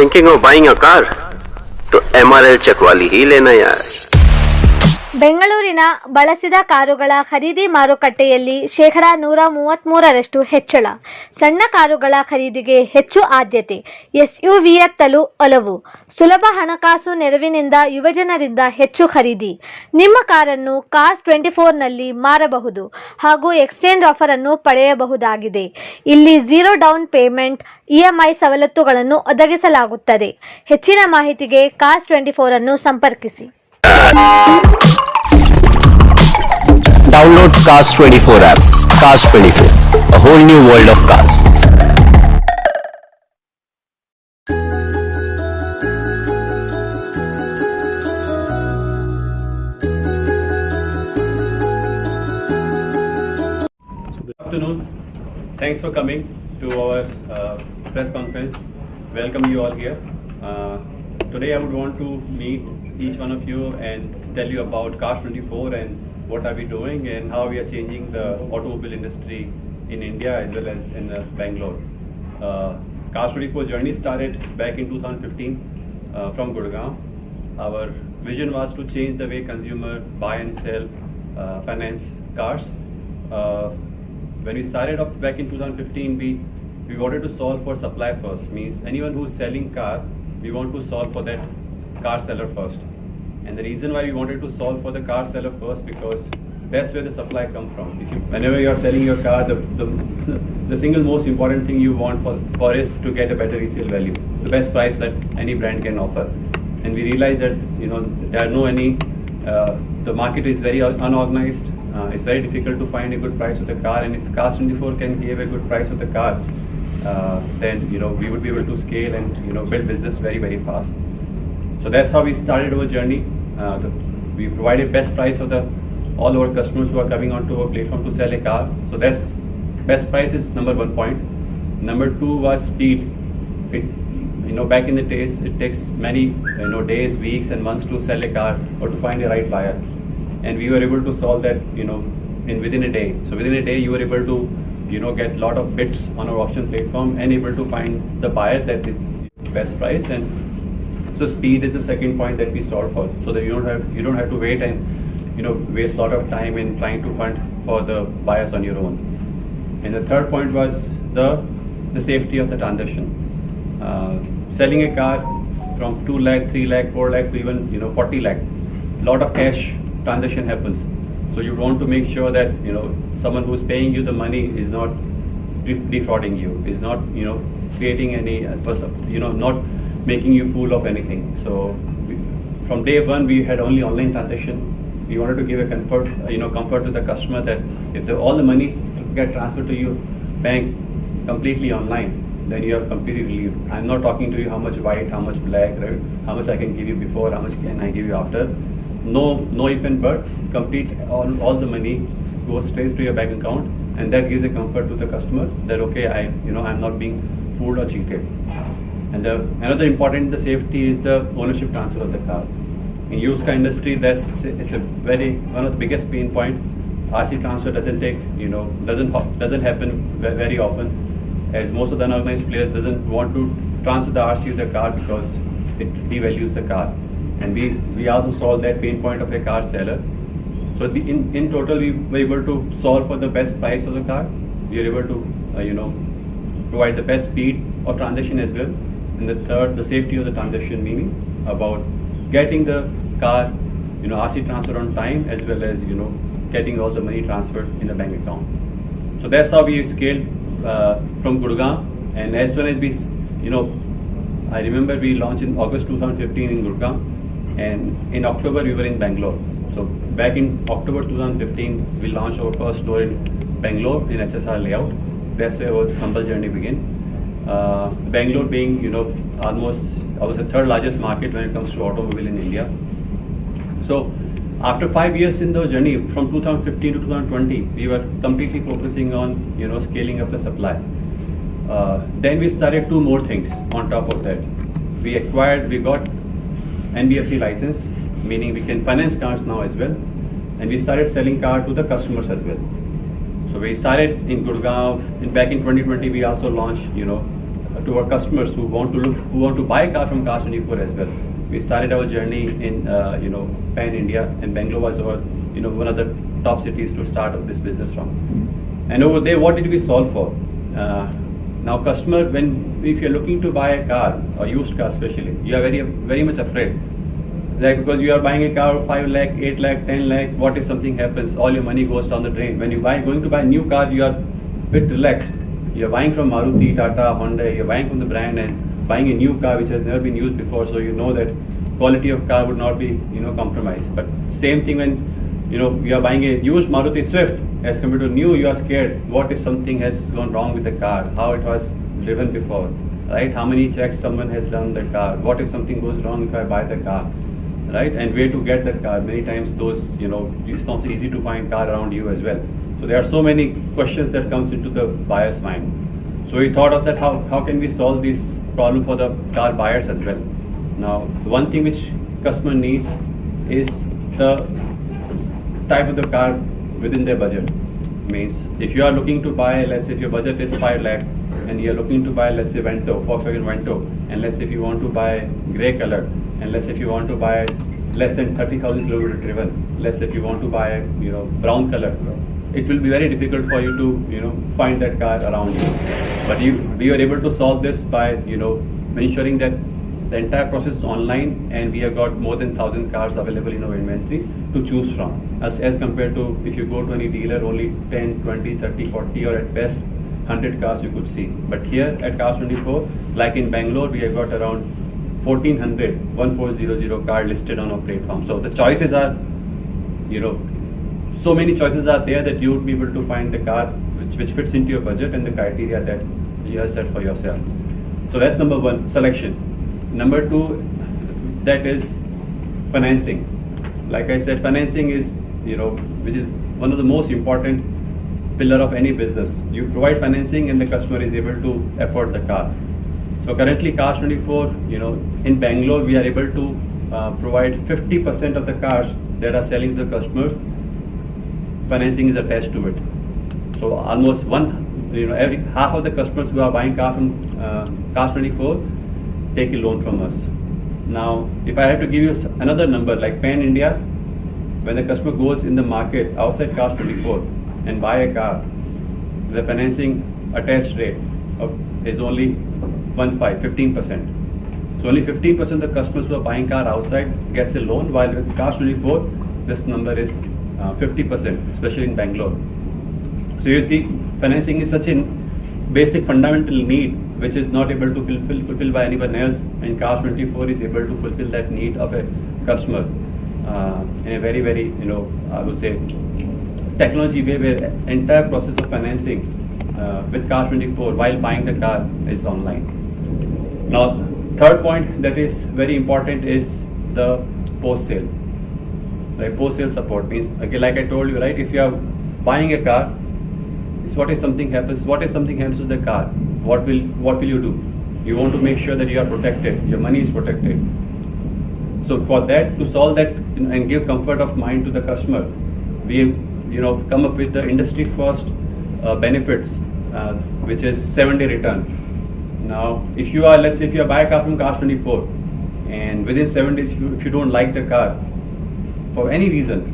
Thinking of buying a car? तो MRL Chakwali ही लेना यार. ಬೆಂಗಳೂರಿನ ಬಳಸಿದ ಕಾರುಗಳ ಖರೀದಿ ಮಾರುಕಟ್ಟೆಯಲ್ಲಿ 133% ಹೆಚ್ಚಳ. ಸಣ್ಣ ಕಾರುಗಳ ಖರೀದಿಗೆ ಹೆಚ್ಚು ಆದ್ಯತೆ. ಎಸ್ಯುವಿಯತ್ತಲೂ ಒಲವು. ಸುಲಭ ಹಣಕಾಸು ನೆರವಿನಿಂದ ಯುವಜನರಿಂದ ಹೆಚ್ಚು ಖರೀದಿ. ನಿಮ್ಮ ಕಾರನ್ನು ಕಾರ್ಸ್24ನಲ್ಲಿ ಮಾರಬಹುದು ಹಾಗೂ ಎಕ್ಸ್ಚೇಂಜ್ ಆಫರ್ ಅನ್ನು ಪಡೆಯಬಹುದಾಗಿದೆ. ಇಲ್ಲಿ 0 ಡೌನ್ ಪೇಮೆಂಟ್ ಇಎಂಐ ಸವಲತ್ತುಗಳನ್ನು ಒದಗಿಸಲಾಗುತ್ತದೆ. ಹೆಚ್ಚಿನ ಮಾಹಿತಿಗೆ ಕಾರ್ಸ್24 ಅನ್ನು ಸಂಪರ್ಕಿಸಿ. Download Cars24 app. Cars24, a whole new world of cars. Good afternoon. Thanks for coming to our press conference. Welcome you all here. Today I would want to meet each one of you and tell you about Cars24 and what are we doing and how we are changing the automobile industry in India as well as in Bangalore. Cars24 journey started back in 2015 from Gurgaon. Our vision was to change the way consumer buy and sell finance cars. When we started off back in 2015, we wanted to solve for supply first. Means anyone who's selling car, we want to solve for that car seller first. And the reason why we wanted to solve for the car seller first, because that's where the supply comes from. Whenever you are selling your car, the single most important thing you want for is to get a better resale value, the best price that any brand can offer. And we realized that there are no any. The market is very unorganized. It's very difficult to find a good price of the car. And if Cars24 can give a good price of the car, then we would be able to scale and build business very very fast. So that's how we started our journey. We provided best price for all our customers who are coming onto our platform to sell a car. So that's best price is number one point. Number two was speed. Back in the days, it takes many days, weeks, and months to sell a car or to find a right buyer. And we were able to solve that within a day. So within a day, you were able to get a lot of bids on our auction platform and able to find the buyer that is best price. And so speed is the second point that we solve for, so that you don't have to wait and waste a lot of time in trying to hunt for the buyers on your own. And the third point was the safety of the transaction. Selling a car from 2 lakh, 3 lakh, 4 lakh to even 40 lakh, lot of cash transaction happens. So you want to make sure that someone who's paying you the money is not defrauding you, is not creating any not making you fool of anything. So from day one we had only online transaction. We wanted to give a comfort to the customer that if all the money get transferred to your bank completely online, then you are completely relieved. I'm not talking to you how much white, how much black, right? How much I can give you before, how much can I give you after. No if and but. Complete all the money goes straight to your bank account, and that gives a comfort to the customer that okay, I'm not being fooled or cheated. And another important, the safety is the ownership transfer of the car. In used car industry, it's a one of the biggest pain point. RC transfer doesn't happen very often, as most of the unorganized players doesn't want to transfer the RC of the car because it devalues the car. And we also solve that pain point of a car seller. So in total, we were able to solve for the best price of the car. We are able to provide the best speed of transaction as well. And the third, the safety of the transaction, meaning about getting the car, RC transfer on time, as well as getting all the money transferred in the bank account. So that's how we scaled from Gurgaon. And as soon as we, I remember we launched in August 2015 in Gurgaon, and in October we were in Bangalore. So back in October 2015, we launched our first store in Bangalore in HSR layout. That's where our humble journey began. Bangalore being, almost, I was the third largest market when it comes to automobile in India. So after 5 years in the journey, from 2015 to 2020, we were completely focusing on, scaling up the supply. Then we started 2 more things on top of that. We got NBFC license, meaning we can finance cars now as well. And we started selling cars to the customers as well. So we started in Gurgaon. Back in 2020, we also launched, to our customers who want to buy a car from Cars24 as well. We started our journey in Pan India, and Bangalore was our one of the top cities to start this business from. And over there, what did we solve for? Now, customer, if you're looking to buy a car, or used car especially, you are very much afraid. Like, because you are buying a car of 5 lakh, 8 lakh, 10 lakh, what if something happens? All your money goes down the drain. When going to buy a new car, you are a bit relaxed. You're buying from Maruti, Tata, Honda, you're buying from the brand and buying a new car which has never been used before, so you know that quality of car would not be compromised. But same thing when you are buying a used Maruti Swift as compared to new, you are scared. What if something has gone wrong with the car? How it was driven before, right? How many checks someone has done the car? What if something goes wrong if I buy the car, right? And where to get that car? Many times those, it's not so easy to find car around you as well. So there are so many questions that comes into the buyer's mind. So we thought of that, how can we solve this problem for the car buyers as well? Now, the one thing which customer needs is the type of the car within their budget. Means if you are looking to buy, let's say if your budget is 5 lakh and you are looking to buy, let's say Volkswagen Vento, and let's say if you want to buy grey color, and let's say if you want to buy less than 30,000 kilometers driven, let's say if you want to buy brown color, it will be very difficult for you to find that car around you. But we were able to solve this by ensuring that the entire process is online, and we have got more than 1,000 cars available in our inventory to choose from, as compared to if you go to any dealer, only 10, 20, 30, 40 or at best 100 cars you could see. But here at Cars24, like in Bangalore, we have got around 1400 car listed on our platform. So the choices are, so many choices are there that you would be able to find the car which fits into your budget and the criteria that you have set for yourself. So that's number one, selection. Number two, that is financing. Like I said, financing is, which is one of the most important pillar of any business. You provide financing and the customer is able to afford the car. So currently Cars24, in Bangalore, we are able to provide 50% of the cars that are selling to the customers, financing is attached to it. So almost every half of the customers who are buying car from Cars24 take a loan from us. Now, if I have to give you another number, like Pan India, when the customer goes in the market outside Cars24 and buy a car, the financing attached rate is only 15%. So only 15% of the customers who are buying car outside gets a loan, while with Cars24, this number is 50%, especially in Bangalore. So you see, financing is such a basic fundamental need which is not able to fulfill by anyone else, and Cars24 is able to fulfill that need of a customer in a very, very, I would say, technology way, where entire process of financing with Cars24 while buying the car is online. Now, third point that is very important is the post-sale. Right, post-sale support means, again, like I told you, right, if you are buying a car, what if something happens to the car? What will you do? You want to make sure that you are protected, your money is protected. So for that, to solve that and give comfort of mind to the customer, we come up with the industry first benefits, which is 7-day return. Now, if you are, let's say, if you buy a car from Cars24 and within 7 days, if you don't like the car for any reason,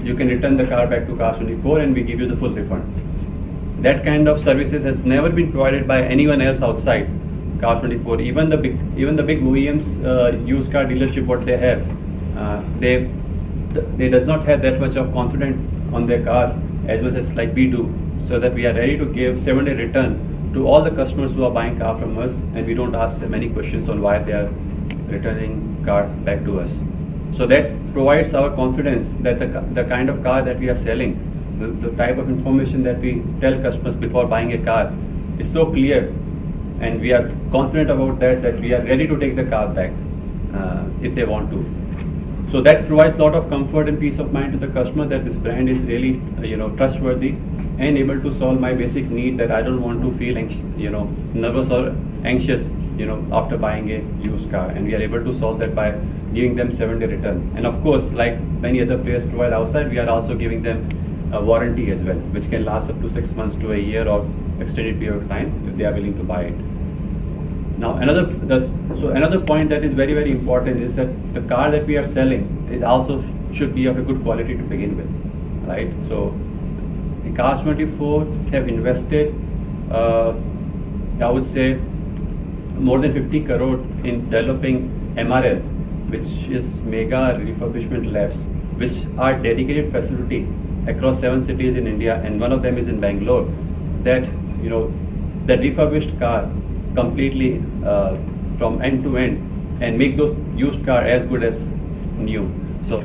you can return the car back to Cars24 and we give you the full refund. That kind of services has never been provided by anyone else outside Cars24. Even the big OEMs, used car dealership, what they have, they does not have that much of confidence on their cars as much as like we do, so that we are ready to give 7-day return to all the customers who are buying car from us, and we don't ask them any questions on why they are returning car back to us. So that provides our confidence that the kind of car that we are selling, the type of information that we tell customers before buying a car is so clear, and we are confident about that we are ready to take the car back if they want to. So that provides a lot of comfort and peace of mind to the customer that this brand is really trustworthy and able to solve my basic need, that I don't want to feel nervous or anxious after buying a used car, and we are able to solve that by giving them 7-day return. And of course, like many other players provide outside, we are also giving them a warranty as well, which can last up to 6 months to a year or extended period of time if they are willing to buy it. Now another point that is very, very important is that the car that we are selling, it also should be of a good quality to begin with, right? So the Cars 24 have invested, I would say, more than 50 crore in developing MRL, which is mega refurbishment labs, which are dedicated facility across 7 cities in India, and one of them is in Bangalore, that that refurbished car completely from end to end and make those used car as good as new. So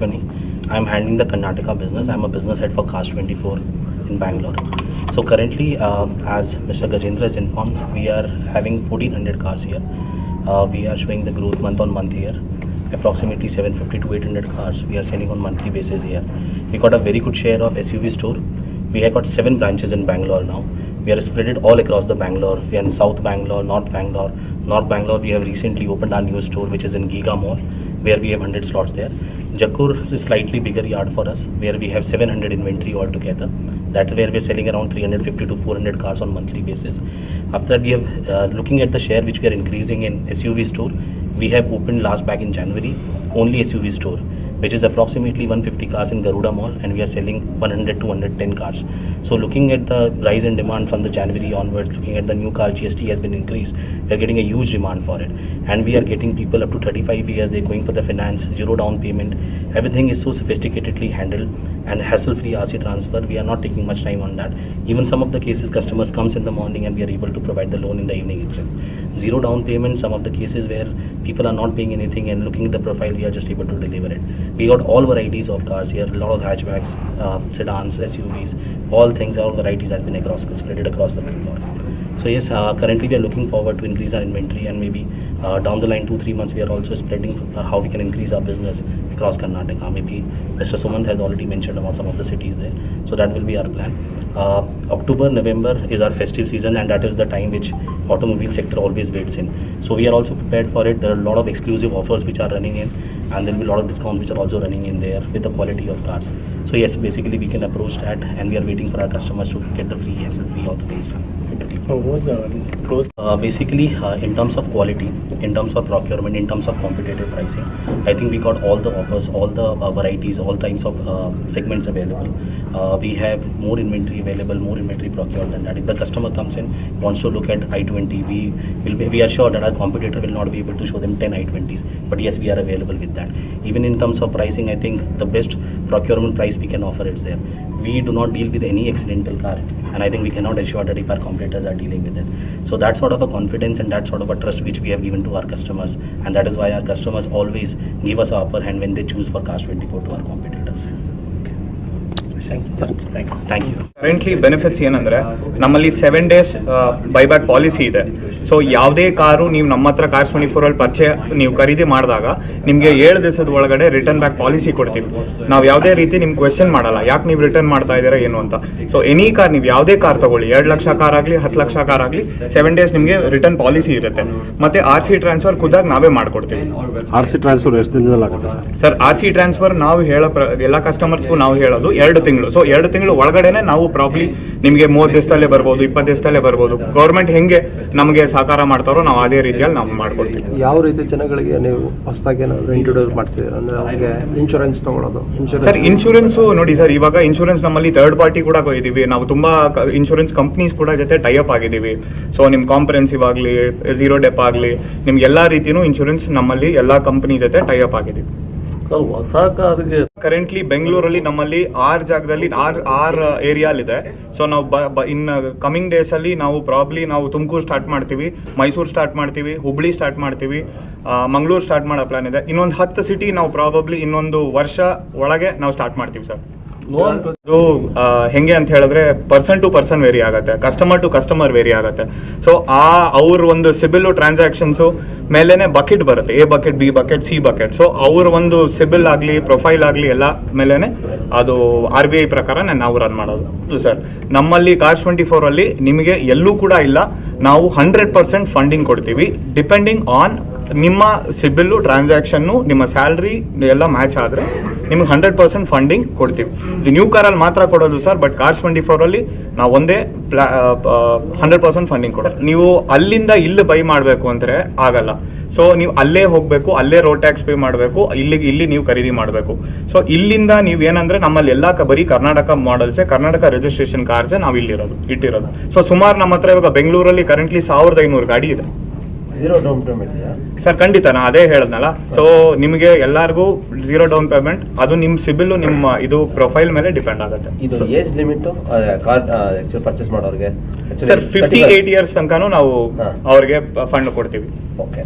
I'm handling the Karnataka business. I'm a business head for Cars 24 in Bangalore. So currently, as Mr. Gajendra has informed, we are having 1400 cars here. We are showing the growth month on month here. Approximately 750 to 800 cars we are selling on monthly basis here. We got a very good share of SUV store. We have got 7 branches in Bangalore now. We are spread it all across the Bangalore. We are in South Bangalore, North Bangalore. North Bangalore, we have recently opened our new store, which is in Giga Mall, where we have 100 slots there. Jakkur is a slightly bigger yard for us, where we have 700 inventory altogether. That's where we're selling around 350 to 400 cars on monthly basis. After that, we have looking at the share which we are increasing in SUV store. We have opened last back in January only SUV store, which is approximately 150 cars in Garuda Mall, and we are selling 100 to 110 cars. So looking at the rise in demand from the January onwards, looking at the new car GST has been increased, we are getting a huge demand for it. And we are getting people up to 35 years, they're going for the finance, 0 down payment. Everything is so sophisticatedly handled and hassle-free RC transfer. We are not taking much time on that. Even some of the cases, customers comes in the morning and we are able to provide the loan in the evening itself. 0 down payment, some of the cases where people are not paying anything, and looking at the profile, we are just able to deliver it. We got all varieties of cars here, a lot of hatchbacks, sedans, SUVs, all things, all varieties has been spread across the Bangalore. So yes, currently we are looking forward to increase our inventory, and maybe down the line 2-3 months we are also spreading how we can increase our business across Karnataka. Maybe Mr. Sumant has already mentioned about some of the cities there, so that will be our plan. October, November is our festive season, and that is the time which automobile sector always waits in. So we are also prepared for it. There are a lot of exclusive offers which are running in, and there will be a lot of discounts which are also running in there with the quality of cars. So yes, basically we can approach that, and we are waiting for our customers to get the free hassle-free all the things done. Basically, in terms of quality, in terms of procurement, in terms of competitive pricing, I think we got all the offers, all the varieties, all types of segments available. We have more inventory available, more inventory procured than that. If the customer comes in, wants to look at i20, we are sure that our competitor will not be able to show them 10 i20s. But yes, we are available with that. Even in terms of pricing, I think the best procurement price we can offer is there. We do not deal with any accidental car, and I think we cannot assure that if our competitors are dealing with it. So that sort of a confidence and that sort of a trust which we have given to our customers, and that is why our customers always give us an upper hand when they choose for Cars 24 to our competitors. Thank you. Currently benefits ಏನಂದ್ರೆ ನಮ್ಮಲ್ಲಿ 7 days buyback policy ಇದೆ. So ಯಾವುದೇ car ನೀವು ನಮ್ಮ ಹತ್ರ Cars 24 ಅಲ್ಲಿ ನೀವು ಖರೀದಿ ಮಾಡಿದಾಗ ನಿಮಗೆ 7 ದಿವಸದ ಒಳಗಡೆ ರಿಟರ್ನ್ ಬ್ಯಾಕ್ ಪಾಲಿಸಿ ಕೊಡ್ತೀವಿ. ನಾವು ಯಾವುದೇ ರೀತಿ ನಿಮ್ಗೆ ಕ್ವೆಶ್ಚನ್ ಮಾಡಲ್ಲ, ಯಾಕೆ ನೀವು ರಿಟರ್ನ್ ಮಾಡ್ತಾ ಇದ್ದೀರಾ ಏನು ಅಂತ. ಸೊ ಎನಿ ಕಾರ್, ನೀವು ಯಾವುದೇ ಕಾರ್ ತಗೊಳ್ಳಿ, 2 ಲಕ್ಷ ಕಾರ್ ಆಗಲಿ 10 ಲಕ್ಷ ಕಾರ್ ಆಗಲಿ, 7 days ನಿಮಗೆ ರಿಟರ್ನ್ ಪಾಲಿಸಿ ಇರುತ್ತೆ. ಮತ್ತೆ RC ಟ್ರಾನ್ಸ್ಫರ್ ಖುದ್ದಾಗಿ ನಾವೇ ಮಾಡ್ಕೊಡ್ತೀವಿ. RC ಟ್ರಾನ್ಸ್ಫರ್ ಎಷ್ಟು ದಿನದಲ್ಲಿ ಆಗುತ್ತೆ ಸರ್? RC ಟ್ರಾನ್ಸ್ಫರ್ ನಾವು ಎಲ್ಲ ಕಸ್ಟಮರ್ಸ್ಗೂ ನಾವು ಹೇಳೋದು 2 ತಿಂಗಳು. ಸೊ 2 ತಿಂಗಳು ಒಳಗಡೆನೆ ನಾವು ಪ್ರಾಬ್ಲಿ ನಿಮಗೆ 30 ದಿವಸದಲ್ಲೇ ಬರ್ಬೋದು, 20 ದಿವಸದಲ್ಲೇ ಬರ್ಬೋದು. ಗೌರ್ಮೆಂಟ್ ಹೆಂಗೆ ನಮಗೆ ಸಹಕಾರ ಮಾಡ್ತಾರೋ ನಾವು ಅದೇ ರೀತಿಯಲ್ಲಿ ನಾವು ಮಾಡ್ಕೊಡ್ತೀವಿ. ಯಾವ ರೀತಿ ಜನಗಳಿಗೆ ನೀವು ಹೊಸದಾಗಿ ಏನಾದ್ರು ಇಂಟ್ರೊಡ್ಯೂಸ್ ಮಾಡ್ತಿದ್ದೀರಾ ಅಂದ್ರೆ ಅವ್ರಿಗೆ ಇನ್ಶೂರೆನ್ಸ್ ತಗೊಳ್ಳೋದು? ಸರ್ ಇನ್ಶೂರೆನ್ಸ್ ನೋಡಿ ಸರ್, ಇವಾಗ ಇನ್ಶೂರೆನ್ಸ್ ನಮ್ಮಲ್ಲಿ ಥರ್ಡ್ ಪಾರ್ಟಿ ಕೂಡ ಇದೀವಿ. ನಾವು ತುಂಬಾ ಇನ್ಶೂರೆನ್ಸ್ ಕಂಪ್ನೀಸ್ ಕೂಡ ಜೊತೆ ಟೈ ಅಪ್ ಆಗಿದ್ದೀವಿ. ಸೊ ನಿಮ್ ಕಾಂಪ್ರೆನ್ಸಿವ್ ಆಗಲಿ, 0 ಡೆಪ್ ಆಗಲಿ, ನಿಮ್ಗೆ ಎಲ್ಲಾ ರೀತಿನೂ ಇನ್ಶೂರೆನ್ಸ್ ನಮ್ಮಲ್ಲಿ ಎಲ್ಲಾ ಕಂಪನಿ ಜೊತೆ ಟೈ ಅಪ್ ಆಗಿದ್ದೀವಿ. ಹೊಸ ಕಾರಿಗೆ ಕರೆಂಟ್ಲಿ ಬೆಂಗಳೂರಲ್ಲಿ ನಮ್ಮಲ್ಲಿ 6 ಜಾಗದಲ್ಲಿ 6 ಏರಿಯಾಲಿದೆ. ಸೊ ನಾವು ಇನ್ ಕಮಿಂಗ್ ಡೇಸ್ ಅಲ್ಲಿ ನಾವು ಪ್ರಾಬ್ಲಿ ನಾವು ತುಮಕೂರು ಸ್ಟಾರ್ಟ್ ಮಾಡ್ತೀವಿ, ಮೈಸೂರು ಸ್ಟಾರ್ಟ್ ಮಾಡ್ತೀವಿ, ಹುಬ್ಳಿ ಸ್ಟಾರ್ಟ್ ಮಾಡ್ತೀವಿ, ಮಂಗಳೂರು ಸ್ಟಾರ್ಟ್ ಮಾಡೋ ಪ್ಲಾನ್ ಇದೆ. ಇನ್ನೊಂದು 10 ಸಿಟಿ ನಾವು ಪ್ರಾಬಬ್ಲಿ ಇನ್ನೊಂದು ವರ್ಷ ಒಳಗೆ ನಾವು ಸ್ಟಾರ್ಟ್ ಮಾಡ್ತೀವಿ ಸರ್. ಅದು ಹೆಂಗೆ ಅಂತ ಹೇಳಿದ್ರೆ ಪರ್ಸನ್ ಟು ಪರ್ಸನ್ ವೇರಿ ಆಗುತ್ತೆ, ಕಸ್ಟಮರ್ ಟು ಕಸ್ಟಮರ್ ವೇರಿ ಆಗುತ್ತೆ. ಸೊ ಅವ್ರ ಒಂದು ಸಿಬಿಲ್ ಟ್ರಾನ್ಸಾಕ್ಷನ್ಸ್ ಮೇಲೆನೆ ಬಕೆಟ್ ಬರುತ್ತೆ, A bucket, B bucket, C bucket. So ಅವ್ರ ಒಂದು ಸಿಬಿಲ್ ಆಗಲಿ, ಪ್ರೊಫೈಲ್ ಆಗಲಿ ಎಲ್ಲ ಮೇಲೆನೆ ಅದು RBI ಪ್ರಕಾರನೇ ನಾವು ರನ್ ಮಾಡೋದು ಸರ್. ನಮ್ಮಲ್ಲಿ Cars 24 ಅಲ್ಲಿ ನಿಮಗೆ ಎಲ್ಲೂ ಕೂಡ ಇಲ್ಲ, ನಾವು 100% ಫಂಡಿಂಗ್ ಕೊಡ್ತೀವಿ. ಡಿಪೆಂಡಿಂಗ್ ಆನ್ ನಿಮ್ಮ ಸಿಬಿಲ್ ಟ್ರಾನ್ಸಾಕ್ಷನ್, ನಿಮ್ಮ ಸ್ಯಾಲ್ರಿ ಎಲ್ಲ ಮ್ಯಾಚ್ ಆದ್ರೆ ನಿಮ್ಗೆ 100% ಫಂಡಿಂಗ್ ಕೊಡ್ತೀವಿ. ಇದು ನ್ಯೂ ಕಾರಲ್ಲಿ ಮಾತ್ರ ಕೊಡೋದು ಸರ್, ಬಟ್ ಕಾರ್ಸ್ 24 ಅಲ್ಲಿ ನಾವು ಒಂದೇ 100% ಫಂಡಿಂಗ್ ಕೊಡೋದು. ನೀವು ಅಲ್ಲಿಂದ ಇಲ್ಲಿ ಬೈ ಮಾಡಬೇಕು ಅಂದರೆ ಆಗಲ್ಲ. ಸೊ ನೀವು ಅಲ್ಲೇ ಹೋಗಬೇಕು, ಅಲ್ಲೇ ರೋಡ್ ಟ್ಯಾಕ್ಸ್ ಪೇ ಮಾಡಬೇಕು, ಇಲ್ಲಿ ನೀವು ಖರೀದಿ ಮಾಡಬೇಕು. ಸೊ ಇಲ್ಲಿಂದ ನೀವು ಏನಂದ್ರೆ ನಮ್ಮಲ್ಲಿ ಎಲ್ಲ ಬರೀ ಕರ್ನಾಟಕ ಮಾಡೆಲ್ಸೇ, ಕರ್ನಾಟಕ ರಿಜಿಸ್ಟ್ರೇಷನ್ ಕಾರ್ಸೇ ನಾವು ಇಟ್ಟಿರೋದು. ಸೊ ಸುಮಾರು ನಮ್ಮ ಹತ್ರ ಇವಾಗ ಬೆಂಗಳೂರಲ್ಲಿ ಕರೆಂಟ್ಲಿ 1500 ಗಾಡಿ ಇದೆ. ಝೀರೋ ಡೌನ್ ಪೇಮೆಂಟ್ ಸರ್ ಖಂಡಿತ, ನಾ ಅದೇ ಹೇಳದ್ನಲ್ಲ. ಸೊ ನಿಮಗೆ ಎಲ್ಲರಿಗೂ 0 ಡೌನ್ ಪೇಮೆಂಟ್, ಅದು ನಿಮ್ಮ ಸಿಬಿಲ್, ನಿಮ್ಮ ಇದು ಪ್ರೊಫೈಲ್ ಮೇಲೆ ಡಿಪೆಂಡ್ ಆಗುತ್ತೆ. ಇದು ಏಜ್ ಲಿಮಿಟ್ ಕಾರ್ ಪರ್ಚೇಸ್ ಮಾಡೋರಿಗೆ ಸರ್ 58 ಇಯರ್ಸ್ ತನಕನೂ ನಾವು ಅವ್ರಿಗೆ ಫಂಡ್ ಕೊಡ್ತೀವಿ. ಓಕೆ,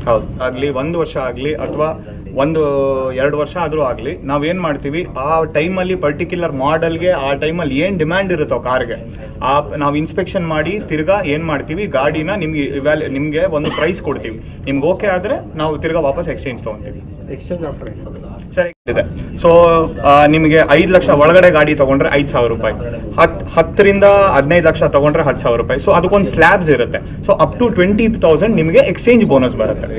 ಹೌದು. ಆಗ್ಲಿ 1 ವರ್ಷ ಆಗ್ಲಿ ಅಥವಾ 1-2 ವರ್ಷ ಆದ್ರೂ ಆಗ್ಲಿ, ನಾವೇನ್ ಮಾಡ್ತೀವಿ ಆ ಟೈಮಲ್ಲಿ ಪರ್ಟಿಕ್ಯುಲರ್ ಮಾಡೆಲ್ಗೆ ಆ ಟೈಮಲ್ಲಿ ಏನ್ ಡಿಮ್ಯಾಂಡ್ ಇರುತ್ತೋ ಕಾರ್ಗೆ ನಾವು ಇನ್ಸ್ಪೆಕ್ಷನ್ ಮಾಡಿ ತಿರ್ಗಾ ಏನ್ ಮಾಡ್ತೀವಿ, ಗಾಡಿನ ನಿಮ್ಗೆ ಒಂದು ಪ್ರೈಸ್ ಕೊಡ್ತೀವಿ. ನಿಮ್ಗೆ ಓಕೆ ಆದ್ರೆ ನಾವು ತಿರ್ಗಾ ವಾಪಸ್ ಎಕ್ಸ್ಚೇಂಜ್ ತಗೊಂತೀವಿ. ಎಕ್ಸ್ಚೇಂಜ್ ಆಫರ್ ಸರಿ ಇದೆ. ಸೊ ನಿಮಗೆ 5 ಲಕ್ಷ ಒಳಗಡೆ ಗಾಡಿ ತಗೊಂಡ್ರೆ 5,000 ರೂಪಾಯಿ, 10 ರಿಂದ 15 ಲಕ್ಷ ತಗೊಂಡ್ರೆ 10,000 ರೂಪಾಯಿ. ಸೊ ಅದಕ್ಕೊಂದು ಸ್ಲ್ಯಾಬ್ಸ್ ಇರುತ್ತೆ. ಸೊ ಅಪ್ ಟು 20,000 ನಿಮಗೆ ಎಕ್ಸ್ಚೇಂಜ್ ಬೋನಸ್ ಬರುತ್ತೆ.